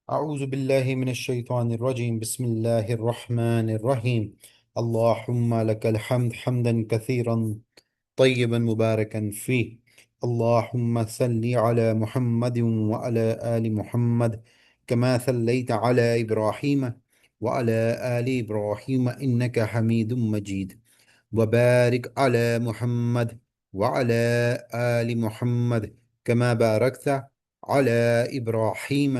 أعوذ بالله من الشيطان الرجيم. بسم الله الرحمن الرحيم. اللهم لك الحمد حمدا كثيرا طيبا مباركا فيه. اللهم صل على محمد وعلى آل محمد كما صليت على إبراهيم وعلى آل إبراهيم إنك حميد مجيد. وبارك على محمد وعلى آل محمد كما باركت على إبراهيم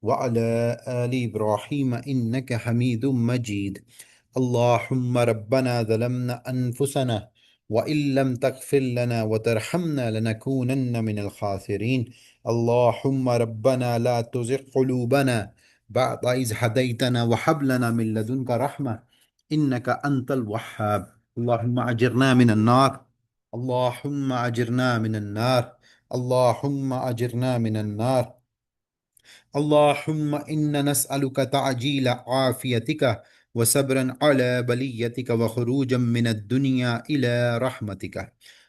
وعلى آل إبراهيم إنك حميد مجيد. اللهم ربنا ظلمنا أنفسنا وإن لم تغفر لنا وترحمنا لنكونن من الخاسرين. اللهم ربنا لا تزغ قلوبنا بعد إذ هديتنا وهب لنا من لدنك رحمة إنك أنت الوهاب. اللهم أجرنا من النار. اللهم أجرنا من النار. اللهم أجرنا من النار. اللهم إنا نسألك تعجيل عافيتك وصبرا على بليتك وخروجا من الدنيا إلى رحمتك.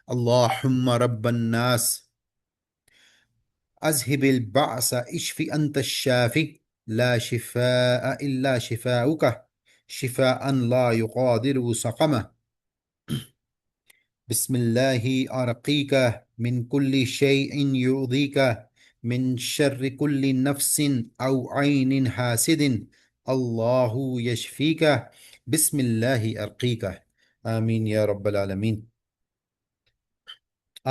اللهم رب الناس أذهب البعث اشف أنت الشافي لا شفاء إلا شفاؤك شفاء لا يغادر سقما. بسم الله أرقيك من كل شيء يؤذيك من شر كل نفس أو عين حاسد الله يشفيك. بسم الله أرقيك. آمین یا رب العالمین۔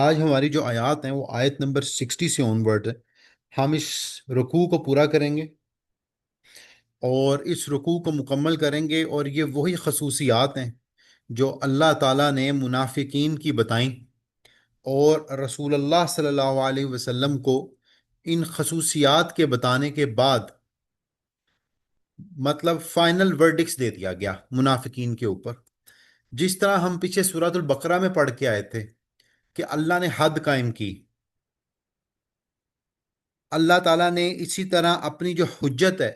آج ہماری جو آیات ہیں وہ آیت نمبر 60 سے آن ورڈ ہے۔ ہم اس رکوع کو پورا کریں گے اور اس رکوع کو مکمل کریں گے، اور یہ وہی خصوصیات ہیں جو اللہ تعالیٰ نے منافقین کی بتائیں، اور رسول اللہ صلی اللہ علیہ وسلم کو ان خصوصیات کے بتانے کے بعد مطلب فائنل ورڈکس دے دیا گیا منافقین کے اوپر۔ جس طرح ہم پیچھے سورۃ البقرہ میں پڑھ کے آئے تھے کہ اللہ نے حد قائم کی، اللہ تعالیٰ نے اسی طرح اپنی جو حجت ہے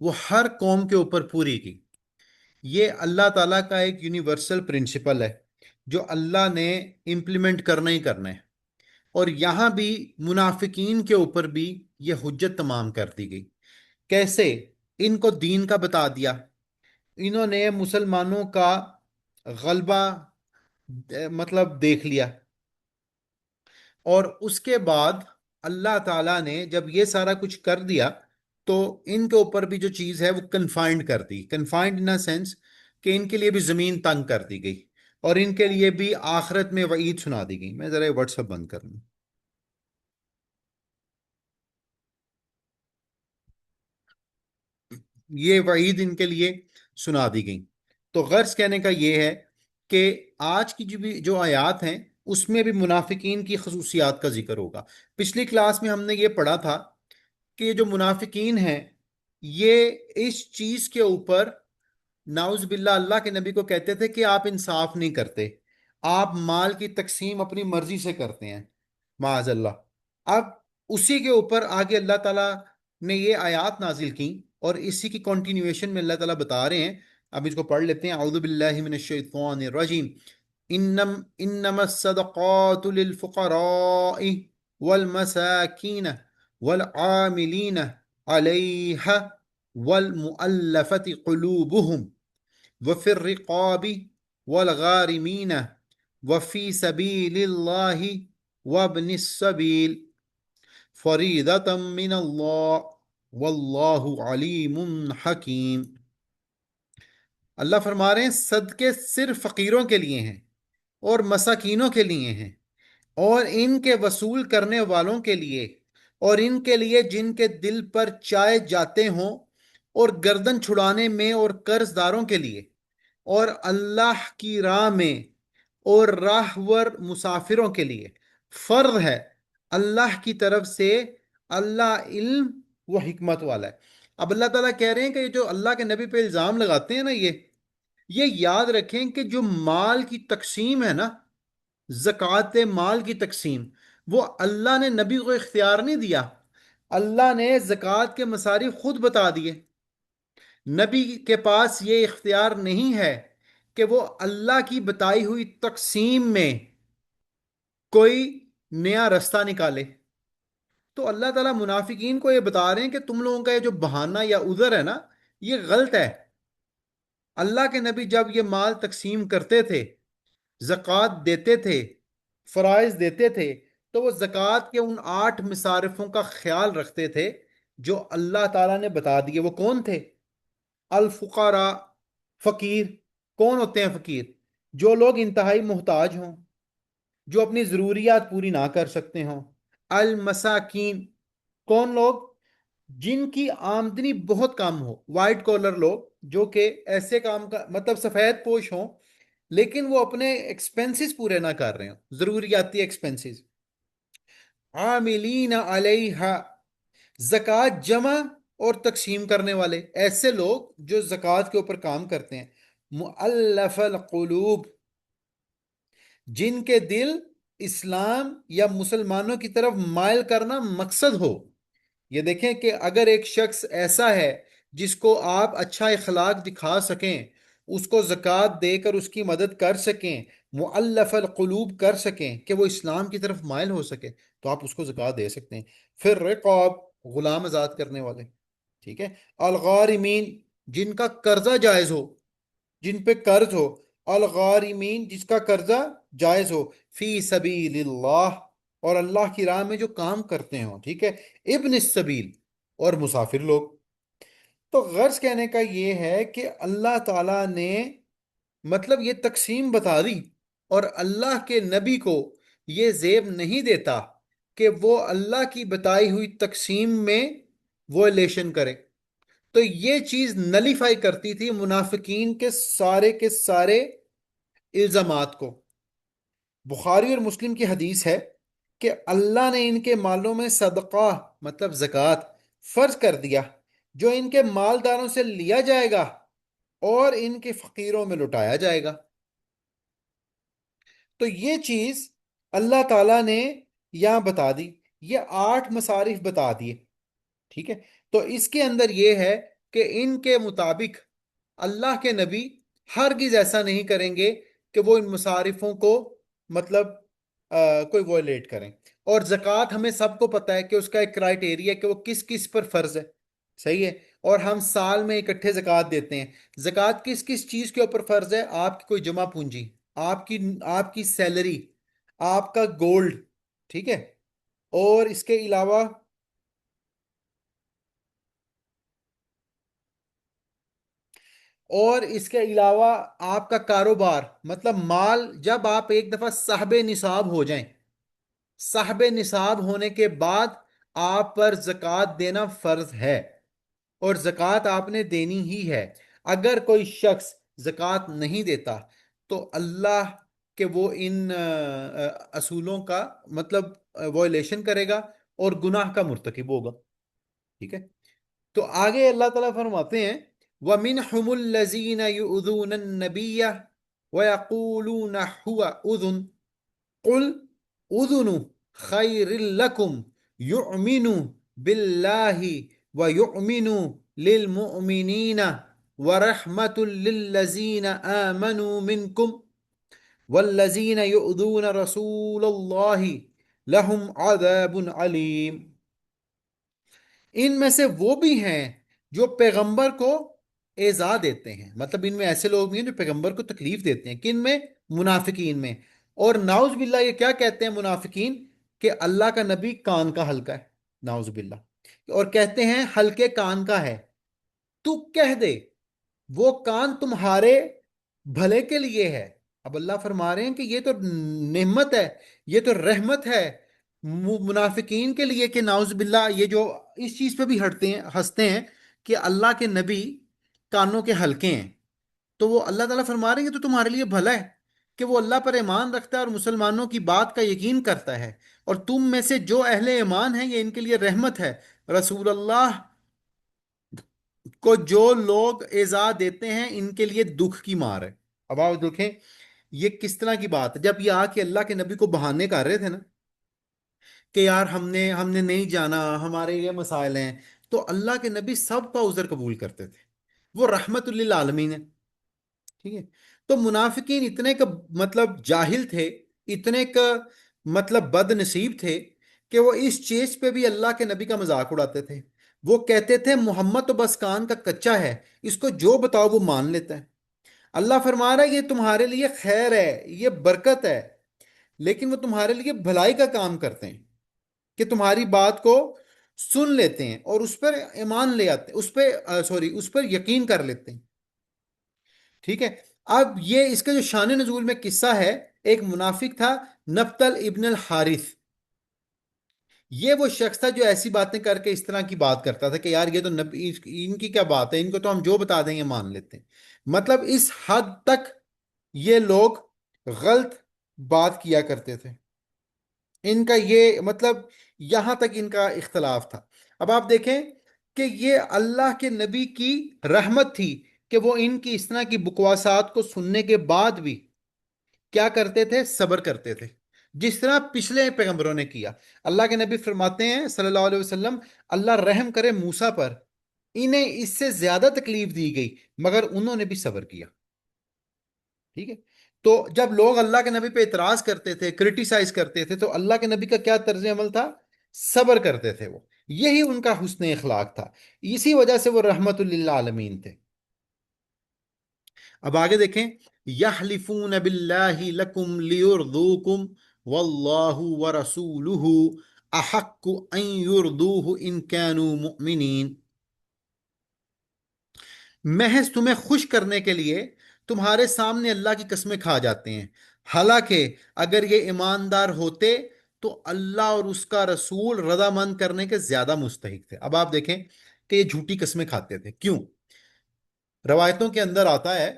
وہ ہر قوم کے اوپر پوری کی۔ یہ اللہ تعالیٰ کا ایک یونیورسل پرنسپل ہے جو اللہ نے امپلیمنٹ کرنا ہی کرنا ہے، اور یہاں بھی منافقین کے اوپر بھی یہ حجت تمام کر دی گئی۔ کیسے؟ ان کو دین کا بتا دیا، انہوں نے مسلمانوں کا غلبہ مطلب دیکھ لیا، اور اس کے بعد اللہ تعالیٰ نے جب یہ سارا کچھ کر دیا تو ان کے اوپر بھی جو چیز ہے وہ کنفائنڈ کر دی، کنفائنڈ ان سینس کہ ان کے لیے بھی زمین تنگ کر دی گئی، اور ان کے لیے بھی آخرت میں وعید سنا دی گئی۔ میں ذرا واٹس ایپ بند کر لوں۔ یہ وعید ان کے لیے سنا دی گئی۔ تو غرض کہنے کا یہ ہے کہ آج کی جو آیات ہیں اس میں بھی منافقین کی خصوصیات کا ذکر ہوگا۔ پچھلی کلاس میں ہم نے یہ پڑھا تھا کہ جو منافقین ہیں یہ اس چیز کے اوپر نعوذ باللہ اللہ کے نبی کو کہتے تھے کہ آپ انصاف نہیں کرتے، آپ مال کی تقسیم اپنی مرضی سے کرتے ہیں، معاذ اللہ۔ اب اسی کے اوپر آگے اللہ تعالیٰ نے یہ آیات نازل کی، اور اسی کی کنٹینیویشن میں اللہ تعالیٰ بتا رہے ہیں۔ اب اس کو پڑھ لیتے ہیں۔ اعوذ باللہ من الشیطان الرجیم۔ انما الصدقات للفقراء والمساکین والعاملین علیہا والمؤلفة قلوبهم وفي الرقاب والغارمين وفي سبيل الله وابن السبيل فریضة من اللہ واللہ علیم حکیم۔ اللہ فرما رہے ہیں صدقے صرف فقیروں کے لیے ہیں اور مساکینوں کے لیے ہیں، اور ان کے وصول کرنے والوں کے لیے، اور ان کے لیے جن کے دل پر چائے جاتے ہوں، اور گردن چھڑانے میں، اور قرض داروں کے لیے، اور اللہ کی راہ میں اور راہور مسافروں کے لیے۔ فرض ہے اللہ کی طرف سے، اللہ علم و حکمت والا ہے۔ اب اللہ تعالیٰ کہہ رہے ہیں کہ جو اللہ کے نبی پہ الزام لگاتے ہیں نا، یہ یاد رکھیں کہ جو مال کی تقسیم ہے نا، زکوٰۃ مال کی تقسیم، وہ اللہ نے نبی کو اختیار نہیں دیا، اللہ نے زکوٰۃ کے مصارف خود بتا دیے۔ نبی کے پاس یہ اختیار نہیں ہے کہ وہ اللہ کی بتائی ہوئی تقسیم میں کوئی نیا رستہ نکالے۔ تو اللہ تعالیٰ منافقین کو یہ بتا رہے ہیں کہ تم لوگوں کا یہ جو بہانہ یا عذر ہے نا، یہ غلط ہے۔ اللہ کے نبی جب یہ مال تقسیم کرتے تھے، زکوٰۃ دیتے تھے، فرائض دیتے تھے، تو وہ زکوٰۃ کے ان 8 مصارفوں کا خیال رکھتے تھے جو اللہ تعالیٰ نے بتا دیے۔ وہ کون تھے؟ الفقراء، فقیر۔ کون ہوتے ہیں فقیر؟ جو لوگ انتہائی محتاج ہوں، جو اپنی ضروریات پوری نہ کر سکتے ہوں۔ المساکین، کون لوگ؟ جن کی آمدنی بہت کم ہو، وائٹ کالر لوگ، جو کہ ایسے کام کا مطلب سفید پوش ہوں لیکن وہ اپنے ایکسپنسز پورے نہ کر رہے ہوں، ضروریاتی ایکسپنسز۔ عاملین علیہا، زکوٰۃ جمع اور تقسیم کرنے والے، ایسے لوگ جو زکوٰۃ کے اوپر کام کرتے ہیں۔ مؤلف القلوب، جن کے دل اسلام یا مسلمانوں کی طرف مائل کرنا مقصد ہو۔ یہ دیکھیں کہ اگر ایک شخص ایسا ہے جس کو آپ اچھا اخلاق دکھا سکیں، اس کو زکوٰۃ دے کر اس کی مدد کر سکیں، مؤلف القلوب کر سکیں کہ وہ اسلام کی طرف مائل ہو سکے، تو آپ اس کو زکوٰۃ دے سکتے ہیں۔ پھر رقاب، غلام آزاد کرنے والے، ٹھیک ہے۔ الغارمین، جن کا قرضہ جائز ہو، جن پہ قرض ہو۔ الغارمین، جس کا قرضہ جائز ہو۔ فی سبیل اللہ، اور اللہ کی راہ میں جو کام کرتے ہوں، ٹھیک ہے۔ ابن السبیل، اور مسافر لوگ۔ تو غرض کہنے کا یہ ہے کہ اللہ تعالیٰ نے مطلب یہ تقسیم بتا دی، اور اللہ کے نبی کو یہ زیب نہیں دیتا کہ وہ اللہ کی بتائی ہوئی تقسیم میں وائلیشن کرے۔ تو یہ چیز نلیفائی کرتی تھی منافقین کے سارے الزامات کو۔ بخاری اور مسلم کی حدیث ہے کہ اللہ نے ان کے مالوں میں صدقہ مطلب زکوٰۃ فرض کر دیا، جو ان کے مالداروں سے لیا جائے گا اور ان کے فقیروں میں لٹایا جائے گا۔ تو یہ چیز اللہ تعالیٰ نے یہاں بتا دی، یہ 8 مصارف بتا دیے، ٹھیک ہے۔ تو اس کے اندر یہ ہے کہ ان کے مطابق اللہ کے نبی ہرگز ایسا نہیں کریں گے کہ وہ ان مصارفوں کو مطلب کوئی وائلیٹ کریں۔ اور زکوٰۃ ہمیں سب کو پتہ ہے کہ اس کا ایک کرائٹیریا ہے کہ وہ کس کس پر فرض ہے، صحیح ہے۔ اور ہم سال میں اکٹھے زکوٰۃ دیتے ہیں۔ زکوٰۃ کس کس چیز کے اوپر فرض ہے؟ آپ کی کوئی جمع پونجی، آپ کی سیلری، آپ کا گولڈ، ٹھیک ہے۔ اور اس کے علاوہ آپ کا کاروبار، مطلب مال، جب آپ ایک دفعہ صاحب نصاب ہو جائیں، صاحب نصاب ہونے کے بعد آپ پر زکوٰۃ دینا فرض ہے، اور زکوٰۃ آپ نے دینی ہی ہے۔ اگر کوئی شخص زکوٰۃ نہیں دیتا تو اللہ کے وہ ان اصولوں کا مطلب وائلیشن کرے گا اور گناہ کا مرتکب ہوگا، ٹھیک ہے۔ تو آگے اللہ تعالیٰ فرماتے ہیں وَمِنْهُمُ الَّذِينَ يُؤْذُونَ النَّبِيَّ وَيَقُولُونَ هُوَ أُذُنٌ قُلْ أُذُنُ خَيْرٍ لَكُمْ يُؤْمِنُ بِاللَّهِ وَيُؤْمِنُ لِلْمُؤْمِنِينَ وَرَحْمَةٌ لِلَّذِينَ آمَنُوا مِنْكُمْ وَالَّذِينَ يُؤْذُونَ رَسُولَ اللَّهِ لَهُمْ عَذَابٌ عَلِيمٌ۔ ان میں سے وہ بھی ہیں جو پیغمبر کو ایذا دیتے ہیں، مطلب ان میں ایسے لوگ بھی ہیں جو پیغمبر کو تکلیف دیتے ہیں، کن میں؟ منافقین میں۔ اور ناؤز باللہ یہ کیا کہتے ہیں منافقین؟ کہ اللہ کا نبی کان کا حلقہ ہے، ناؤز باللہ، اور کہتے ہیں حلقے کان کا ہے۔ تو کہہ دے وہ کان تمہارے بھلے کے لیے ہے۔ اب اللہ فرما رہے ہیں کہ یہ تو نعمت ہے، یہ تو رحمت ہے منافقین کے لیے، کہ ناؤز باللہ یہ جو اس چیز پہ بھی ہنستے ہیں کہ اللہ کے نبی کانوں کے حلقے ہیں، تو وہ اللہ تعالیٰ فرما رہے ہیں کہ تو تمہارے لیے بھلا ہے کہ وہ اللہ پر ایمان رکھتا ہے اور مسلمانوں کی بات کا یقین کرتا ہے، اور تم میں سے جو اہل ایمان ہیں یہ ان کے لیے رحمت ہے۔ رسول اللہ کو جو لوگ ایذا دیتے ہیں ان کے لیے دکھ کی مار ہے۔ اب آپ دیکھیں یہ کس طرح کی بات ہے، جب یہ آ کے اللہ کے نبی کو بہانے کر رہے تھے نا کہ یار ہم نے نہیں جانا، ہمارے یہ مسائل ہیں، تو اللہ کے نبی سب کا عذر قبول کرتے تھے، وہ رحمت للعالمین ہے، ٹھیک ہے۔ تو منافقین اتنے کا مطلب جاہل تھے، اتنے کا مطلب بد نصیب تھے کہ وہ اس چیز پہ بھی اللہ کے نبی کا مذاق اڑاتے تھے۔ وہ کہتے تھے محمد تو بس کان کا کچا ہے، اس کو جو بتاؤ وہ مان لیتا ہے۔ اللہ فرما رہا ہے یہ تمہارے لیے خیر ہے، یہ برکت ہے، لیکن وہ تمہارے لیے بھلائی کا کام کرتے ہیں کہ تمہاری بات کو سن لیتے ہیں اور اس پر ایمان لے آتے ہیں، اس پہ اس پر یقین کر لیتے ہیں۔ ٹھیک ہے۔ اب یہ اس کا جو شان نزول میں قصہ ہے، ایک منافق تھا، نبتل ابن الحارث۔ یہ وہ شخص تھا جو ایسی باتیں کر کے اس طرح کی بات کرتا تھا کہ یار یہ تو نبی، ان کی کیا بات ہے، ان کو تو ہم جو بتا دیں یہ مان لیتے ہیں۔ مطلب اس حد تک یہ لوگ غلط بات کیا کرتے تھے۔ ان کا یہ مطلب یہاں تک ان کا اختلاف تھا۔ اب آپ دیکھیں کہ یہ اللہ کے نبی کی رحمت تھی کہ وہ ان کی اس طرح کی بکواسات کو سننے کے بعد بھی کیا کرتے تھے؟ صبر کرتے تھے، جس طرح پچھلے پیغمبروں نے کیا۔ اللہ کے نبی فرماتے ہیں صلی اللہ علیہ وسلم، اللہ رحم کرے موسیٰ پر، انہیں اس سے زیادہ تکلیف دی گئی مگر انہوں نے بھی صبر کیا۔ ٹھیک ہے۔ تو جب لوگ اللہ کے نبی پہ اعتراض کرتے تھے، کرٹیسائز کرتے تھے، تو اللہ کے نبی کا کیا طرز عمل تھا؟ صبر کرتے تھے وہ۔ یہی ان کا حسن اخلاق تھا، اسی وجہ سے وہ رحمت للعالمین تھے۔ اب آگے دیکھیں، یحلفون باللہ لکم لیرضوکم واللہ ورسولہ احق ان یرضوہ ان کانوا مؤمنین۔ محض تمہیں خوش کرنے کے لیے تمہارے سامنے اللہ کی قسمیں کھا جاتے ہیں، حالانکہ اگر یہ ایماندار ہوتے تو اللہ اور اس کا رسول رضامند کرنے کے زیادہ مستحق تھے۔ اب آپ دیکھیں کہ یہ جھوٹی قسمیں کھاتے تھے کیوں؟ روایتوں کے اندر آتا ہے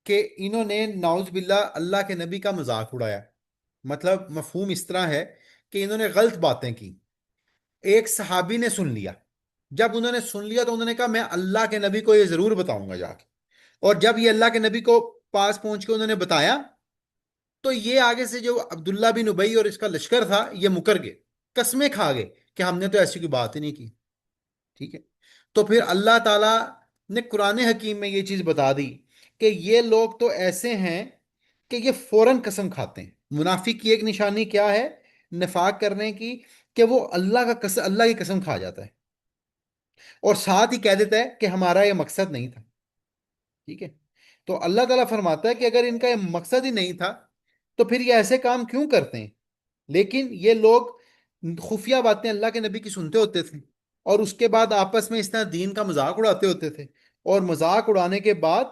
کہ انہوں نے نعوذ باللہ اللہ کے نبی کا مذاق اڑایا۔ مطلب مفہوم اس طرح ہے کہ انہوں نے غلط باتیں کی، ایک صحابی نے سن لیا، جب انہوں نے سن لیا تو انہوں نے کہا میں اللہ کے نبی کو یہ ضرور بتاؤں گا جا کے، اور جب یہ اللہ کے نبی کو پاس پہنچ کے انہوں نے بتایا تو یہ آگے سے جو عبداللہ بن ابی اور اس کا لشکر تھا یہ مکر گئے، قسمیں کھا گئے کہ ہم نے تو ایسی کوئی بات ہی نہیں کی۔ ٹھیک ہے۔ تو پھر اللہ تعالیٰ نے قرآن حکیم میں یہ چیز بتا دی کہ یہ لوگ تو ایسے ہیں کہ یہ فوراً قسم کھاتے ہیں۔ منافق کی ایک نشانی کیا ہے نفاق کرنے کی؟ کہ وہ اللہ کی قسم کھا جاتا ہے اور ساتھ ہی کہہ دیتا ہے کہ ہمارا یہ مقصد نہیں تھا۔ ٹھیک ہے۔ تو اللہ تعالیٰ فرماتا ہے کہ اگر ان کا یہ مقصد ہی نہیں تھا تو پھر یہ ایسے کام کیوں کرتے ہیں؟ لیکن یہ لوگ خفیہ باتیں اللہ کے نبی کی سنتے ہوتے تھے اور اس کے بعد آپس میں اس طرح دین کا مذاق اڑاتے ہوتے تھے، اور مذاق اڑانے کے بعد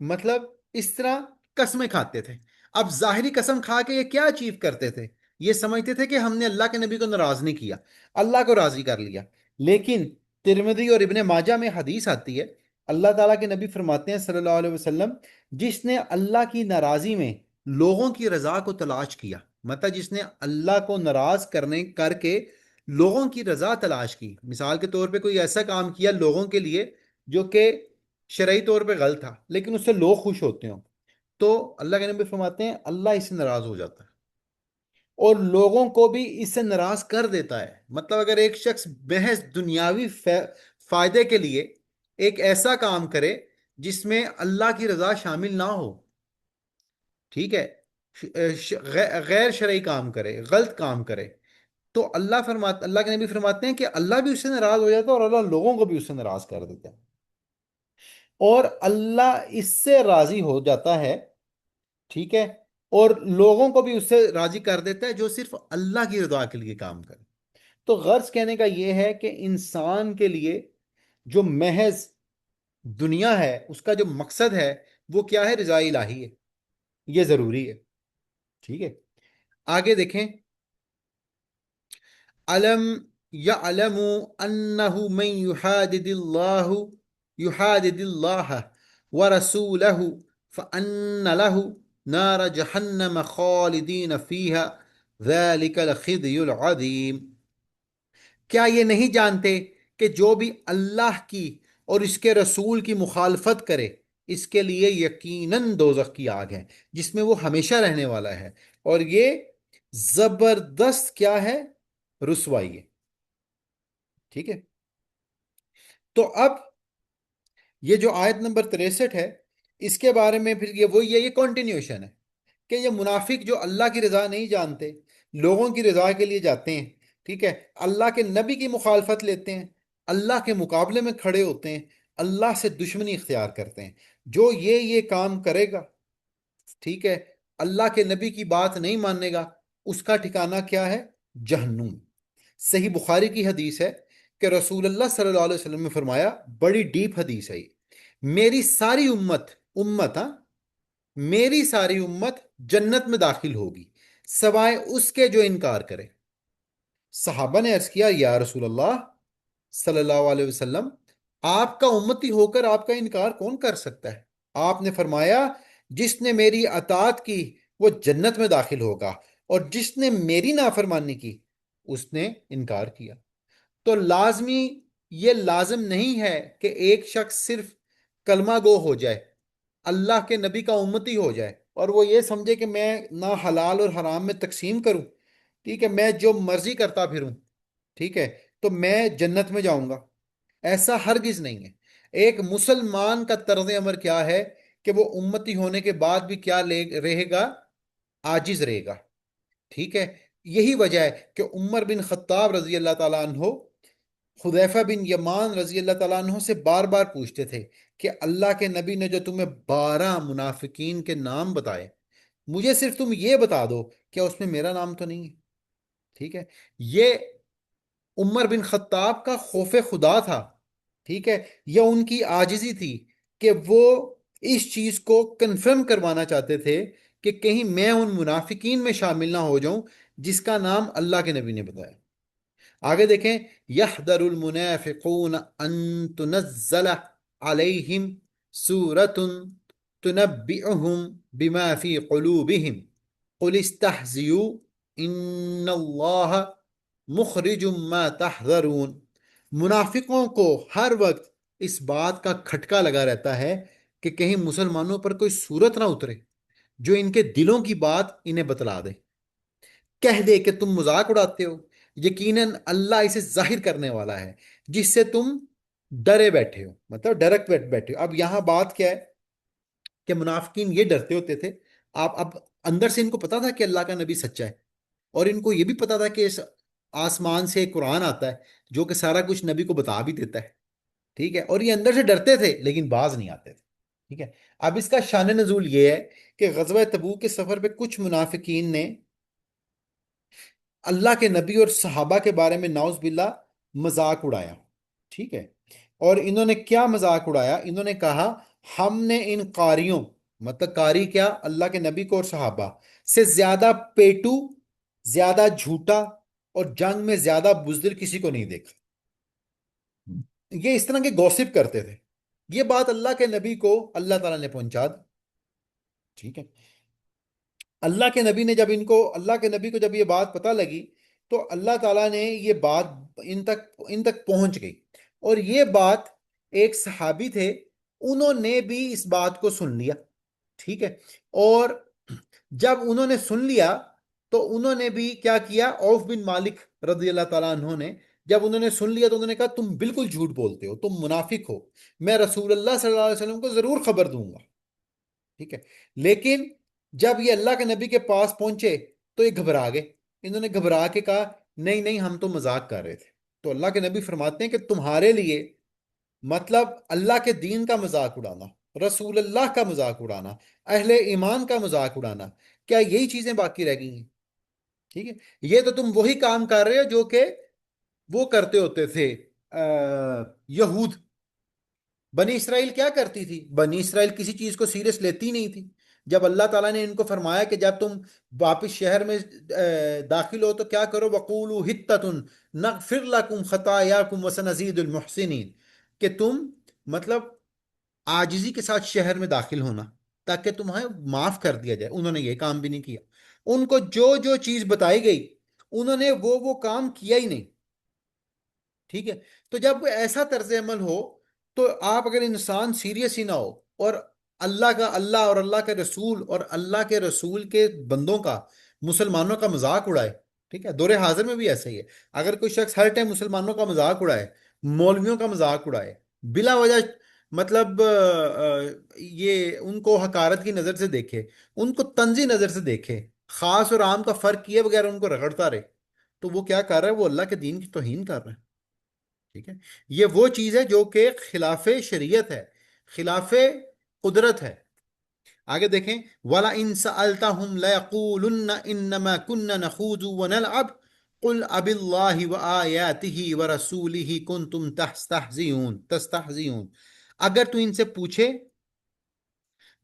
مطلب اس طرح قسمیں کھاتے تھے۔ اب ظاہری قسم کھا کے یہ کیا اچیو کرتے تھے؟ یہ سمجھتے تھے کہ ہم نے اللہ کے نبی کو ناراض نہیں کیا، اللہ کو راضی کر لیا۔ لیکن ترمذی اور ابن ماجہ میں حدیث آتی ہے، اللہ تعالیٰ کے نبی فرماتے ہیں صلی اللہ علیہ وسلم، جس نے اللہ کی ناراضی میں لوگوں کی رضا کو تلاش کیا، مطلب جس نے اللہ کو ناراض کرنے کر کے لوگوں کی رضا تلاش کی، مثال کے طور پہ کوئی ایسا کام کیا لوگوں کے لیے جو کہ شرعی طور پہ غلط تھا لیکن اس سے لوگ خوش ہوتے ہوں، تو اللہ کے نبی فرماتے ہیں اللہ اس سے ناراض ہو جاتا ہے اور لوگوں کو بھی اس سے ناراض کر دیتا ہے۔ مطلب اگر ایک شخص محض دنیاوی فائدے کے لیے ایک ایسا کام کرے جس میں اللہ کی رضا شامل نہ ہو، ٹھیک ہے، غیر شرعی کام کرے، غلط کام کرے، تو اللہ کے نبی فرماتے ہیں کہ اللہ بھی اس سے ناراض ہو جاتا ہے اور اللہ لوگوں کو بھی اس سے ناراض کر دیتا ہے، اور اللہ اس سے راضی ہو جاتا ہے۔ ٹھیک ہے۔ اور لوگوں کو بھی اس سے راضی کر دیتا ہے جو صرف اللہ کی رضا کے لیے کام کرے۔ تو غرض کہنے کا یہ ہے کہ انسان کے لیے جو محض دنیا ہے، اس کا جو مقصد ہے وہ کیا ہے؟ رضا الہی ہے، یہ ضروری ہے۔ ٹھیک ہے۔ آگے دیکھیں، علم یعلم انہ من یحادد اللہ ورسولہ فان لہ نار جہنم خالدین فیہا ذالک الخزی العظیم۔ کیا یہ نہیں جانتے کہ جو بھی اللہ کی اور اس کے رسول کی مخالفت کرے اس کے لیے یقیناً دوزخ کی آگ ہے جس میں وہ ہمیشہ رہنے والا ہے، اور یہ زبردست کیا ہے؟ رسوائی ہے۔ ٹھیک ہے۔ تو اب یہ جو آیت نمبر 63 ہے اس کے بارے میں پھر یہ کنٹینیوشن ہے کہ یہ منافق جو اللہ کی رضا نہیں جانتے، لوگوں کی رضا کے لیے جاتے ہیں، ٹھیک ہے، اللہ کے نبی کی مخالفت لیتے ہیں، اللہ کے مقابلے میں کھڑے ہوتے ہیں، اللہ سے دشمنی اختیار کرتے ہیں، جو یہ کام کرے گا، ٹھیک ہے، اللہ کے نبی کی بات نہیں ماننے گا، اس کا ٹھکانہ کیا ہے؟ جہنم۔ صحیح بخاری کی حدیث ہے کہ رسول اللہ صلی اللہ علیہ وسلم نے فرمایا، بڑی ڈیپ حدیث ہے یہ، میری ساری امت ہاں، میری ساری امت جنت میں داخل ہوگی سوائے اس کے جو انکار کرے۔ صحابہ نے عرض کیا، یا رسول اللہ صلی اللہ علیہ وسلم، آپ کا امتی ہو کر آپ کا انکار کون کر سکتا ہے؟ آپ نے فرمایا، جس نے میری اطاعت کی وہ جنت میں داخل ہوگا، اور جس نے میری نافرمانی کی اس نے انکار کیا۔ تو لازمی، یہ لازم نہیں ہے کہ ایک شخص صرف کلمہ گو ہو جائے، اللہ کے نبی کا امتی ہو جائے، اور وہ یہ سمجھے کہ میں نہ حلال اور حرام میں تقسیم کروں، ٹھیک ہے، میں جو مرضی کرتا پھروں، ٹھیک ہے، تو میں جنت میں جاؤں گا۔ ایسا ہرگز نہیں ہے۔ ایک مسلمان کا طرز عمل کیا ہے کہ وہ امتی ہونے کے بعد بھی کیا رہے گا؟ عاجز رہے گا، ٹھیک ہے۔ یہی وجہ ہے کہ عمر بن خطاب رضی اللہ تعالیٰ عنہ حذیفہ بن یمان رضی اللہ تعالیٰ عنہ سے بار بار پوچھتے تھے کہ اللہ کے نبی نے جو تمہیں 12 منافقین کے نام بتائے، مجھے صرف تم یہ بتا دو کیا اس میں میرا نام تو نہیں ہے؟ ٹھیک ہے، یہ عمر بن خطاب کا خوف خدا تھا، ٹھیک ہے، یہ ان کی عاجزی تھی کہ وہ اس چیز کو کنفرم کروانا چاہتے تھے کہ کہیں میں ان منافقین میں شامل نہ ہو جاؤں جس کا نام اللہ کے نبی نے بتایا۔ آگے دیکھیں، یحذر المنافقون ان تنزل علیہم سورۃ تنبئہم بما فی قلوبہم قل استہزئوا ان اللہ مخرج ما تحذرون۔ منافقوں کو ہر وقت اس بات کا کھٹکا لگا رہتا ہے کہ کہیں مسلمانوں پر کوئی صورت نہ اترے جو ان کے دلوں کی بات انہیں بتلا دے، کہہ دے کہ تم مذاق اڑاتے ہو، یقیناً اللہ اسے ظاہر کرنے والا ہے جس سے تم ڈرے بیٹھے ہو، مطلب ڈرک بیٹھے ہو۔ اب یہاں بات کیا ہے کہ منافقین یہ ڈرتے ہوتے تھے، آپ اب اندر سے ان کو پتا تھا کہ اللہ کا نبی سچا ہے، اور ان کو یہ بھی پتا تھا کہ اس آسمان سے ایک قرآن آتا ہے جو کہ سارا کچھ نبی کو بتا بھی دیتا ہے، ٹھیک ہے، اور یہ اندر سے ڈرتے تھے لیکن باز نہیں آتے تھے، ٹھیک ہے۔ اب اس کا شان نزول یہ ہے کہ غزوہ تبوک کے سفر پہ کچھ منافقین نے اللہ کے نبی اور صحابہ کے بارے میں نعوذ باللہ مذاق اڑایا، ٹھیک ہے۔ اور انہوں نے کیا مذاق اڑایا؟ انہوں نے کہا، ہم نے ان قاریوں، مطلب قاری کیا، اللہ کے نبی کو اور صحابہ سے زیادہ پیٹو، زیادہ جھوٹا اور جنگ میں زیادہ بزدل کسی کو نہیں دیکھا۔ یہ اس طرح کے گوسپ کرتے تھے، یہ بات اللہ کے نبی کو اللہ تعالیٰ نے پہنچا دی، ٹھیک ہے۔ اللہ کے نبی کو جب یہ بات پتہ لگی تو اللہ تعالیٰ نے یہ بات ان تک پہنچ گئی، اور یہ بات ایک صحابی تھے، انہوں نے بھی اس بات کو سن لیا، ٹھیک ہے۔ اور جب انہوں نے سن لیا تو انہوں نے بھی کیا کیا؟ عوف بن مالک رضی اللہ تعالیٰ عنہ نے جب انہوں نے سن لیا تو انہوں نے کہا، تم بالکل جھوٹ بولتے ہو، تم منافق ہو، میں رسول اللہ صلی اللہ علیہ وسلم کو ضرور خبر دوں گا، ٹھیک ہے۔ لیکن جب یہ اللہ کے نبی کے پاس پہنچے تو یہ گھبرا گئے، انہوں نے گھبرا کے کہا، نہیں نہیں، ہم تو مذاق کر رہے تھے۔ تو اللہ کے نبی فرماتے ہیں کہ تمہارے لیے، مطلب اللہ کے دین کا مذاق اڑانا، رسول اللہ کا مذاق اڑانا، اہل ایمان کا مذاق اڑانا، کیا یہی چیزیں باقی رہ گئی ہیں؟ ٹھیک ہے، یہ تو تم وہی کام کر رہے ہو جو کہ وہ کرتے ہوتے تھے، یہود۔ بنی اسرائیل کیا کرتی تھی؟ بنی اسرائیل کسی چیز کو سیریس لیتی نہیں تھی۔ جب اللہ تعالیٰ نے ان کو فرمایا کہ جب تم واپس شہر میں داخل ہو تو کیا کرو، وَقُولُوا حِطَّةٌ نَغْفِرْ لَكُمْ خَطَايَاكُمْ وَسَنَزِيدُ الْمُحْسِنِينَ، کہ تم مطلب آجزی کے ساتھ شہر میں داخل ہونا تاکہ تمہیں معاف کر دیا جائے۔ انہوں نے یہ کام بھی نہیں کیا، ان کو جو جو چیز بتائی گئی انہوں نے وہ کام کیا ہی نہیں، ٹھیک ہے۔ تو جب ایسا طرز عمل ہو تو آپ اگر انسان سیریس ہی نہ ہو، اور اللہ اور اللہ کے رسول اور اللہ کے رسول کے بندوں کا، مسلمانوں کا مذاق اڑائے، ٹھیک ہے، دور حاضر میں بھی ایسا ہی ہے۔ اگر کوئی شخص ہر ٹائم مسلمانوں کا مذاق اڑائے، مولویوں کا مذاق اڑائے، بلا وجہ، مطلب یہ ان کو حقارت کی نظر سے دیکھے، ان کو طنزی نظر سے دیکھے، خاص اور عام کا فرق کیے بغیر ان کو رگڑتا رہے، تو وہ کیا کر رہا ہے؟ وہ اللہ کے دین کی توہین کر رہا ہے. ٹھیک ہے. یہ وہ چیز ہے جو کہ خلاف شریعت ہے، خلاف قدرت ہے. آگے دیکھیں، وَلَئِن سَأَلْتَهُمْ لَيَقُولُنَّ إِنَّمَا كُنَّا نَخُوضُ وَنَلْعَبُ قُلْ أَبِاللَّهِ وَآيَاتِهِ وَرَسُولِهِ كُنْتُمْ تستہزئون. اگر تو ان سے پوچھے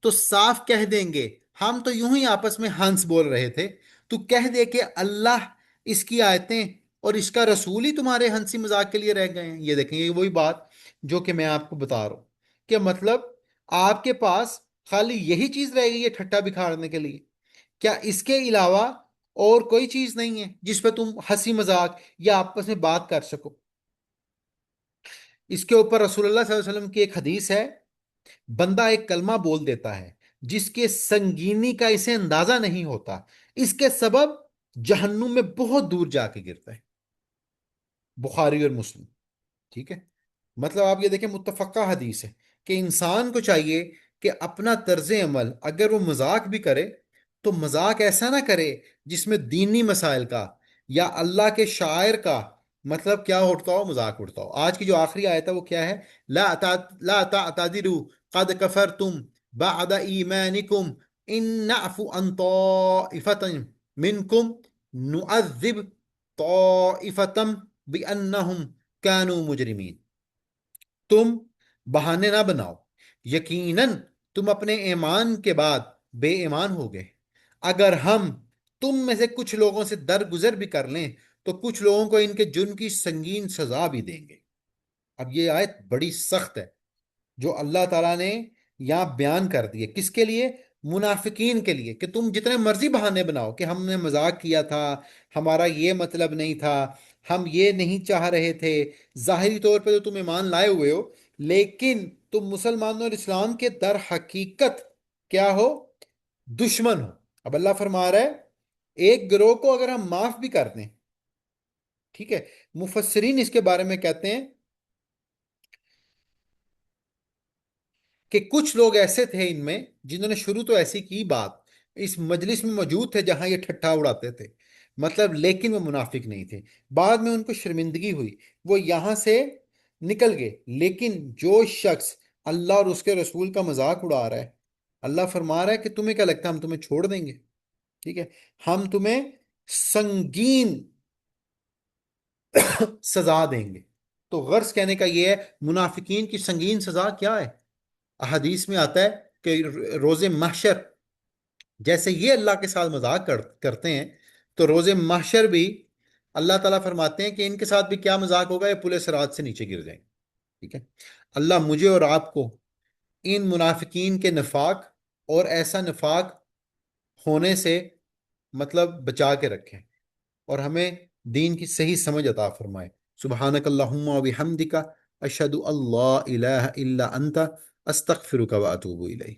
تو صاف کہہ دیں گے ہم تو یوں ہی آپس میں ہنس بول رہے تھے. تو کہہ دے کہ اللہ، اس کی آیتیں اور اس کا رسول ہی تمہارے ہنسی مذاق کے لیے رہ گئے ہیں. یہ دیکھیں، یہ وہی بات جو کہ میں آپ کو بتا رہا ہوں کہ مطلب آپ کے پاس خالی یہی چیز رہ گئی ہے ٹھٹا بکھاڑنے کے لیے. کیا اس کے علاوہ اور کوئی چیز نہیں ہے جس پہ تم ہنسی مذاق یا آپس میں بات کر سکو؟ اس کے اوپر رسول اللہ صلی اللہ علیہ وسلم کی ایک حدیث ہے، بندہ ایک کلمہ بول دیتا ہے جس کے سنگینی کا اسے اندازہ نہیں ہوتا، اس کے سبب جہنم میں بہت دور جا کے گرتا ہے. بخاری اور مسلم. ٹھیک ہے. مطلب آپ یہ دیکھیں، متفقہ حدیث ہے کہ انسان کو چاہیے کہ اپنا طرز عمل اگر وہ مذاق بھی کرے تو مذاق ایسا نہ کرے جس میں دینی مسائل کا یا اللہ کے شاعر کا مطلب کیا اٹھتا ہو، مذاق اٹھتا ہو. آج کی جو آخری آیت ہے وہ کیا ہے؟ لا تعتذروا قد کفرتم بعد ایمانکم ان نعفو عن طائفة منکم نعذب طائفة بأنہم کانوا مجرمین. تم بہانے نہ بناؤ، یقیناً تم اپنے ایمان کے بعد بے ایمان ہو گئے. اگر ہم تم میں سے کچھ لوگوں سے درگزر بھی کر لیں تو کچھ لوگوں کو ان کے جرم کی سنگین سزا بھی دیں گے. اب یہ آیت بڑی سخت ہے جو اللہ تعالیٰ نے یہاں بیان کر دی ہے. کس کے لیے؟ منافقین کے لیے. کہ تم جتنے مرضی بہانے بناؤ کہ ہم نے مذاق کیا تھا، ہمارا یہ مطلب نہیں تھا، ہم یہ نہیں چاہ رہے تھے. ظاہری طور پہ تو تم ایمان لائے ہوئے ہو، لیکن تم مسلمانوں اور اسلام کے در حقیقت کیا ہو؟ دشمن ہو. اب اللہ فرما رہا ہے ایک گروہ کو اگر ہم معاف بھی کر دیں، ٹھیک ہے، مفسرین اس کے بارے میں کہتے ہیں کہ کچھ لوگ ایسے تھے ان میں جنہوں نے شروع تو ایسی کی بات، اس مجلس میں موجود تھے جہاں یہ ٹھٹھا اڑاتے تھے، مطلب لیکن وہ منافق نہیں تھے. بعد میں ان کو شرمندگی ہوئی، وہ یہاں سے نکل گئے. لیکن جو شخص اللہ اور اس کے رسول کا مذاق اڑا رہا ہے، اللہ فرما رہا ہے کہ تمہیں کیا لگتا ہے ہم تمہیں چھوڑ دیں گے؟ ٹھیک ہے، ہم تمہیں سنگین سزا دیں گے. تو غرض کہنے کا یہ ہے، منافقین کی سنگین سزا کیا ہے؟ احادیث میں آتا ہے کہ روز محشر جیسے یہ اللہ کے ساتھ مذاق کرتے ہیں تو روز محشر بھی اللہ تعالیٰ فرماتے ہیں کہ ان کے ساتھ بھی کیا مذاق ہوگا، یہ پل صراط سے نیچے گر جائیں گے. ٹھیک ہے. اللہ مجھے اور آپ کو ان منافقین کے نفاق اور ایسا نفاق ہونے سے مطلب بچا کے رکھیں، اور ہمیں دین کی صحیح سمجھ عطا فرمائے. سبحانک اللہم و بحمدک اشہد اللہ الہ الا انت استغفرک و اتوب الیک.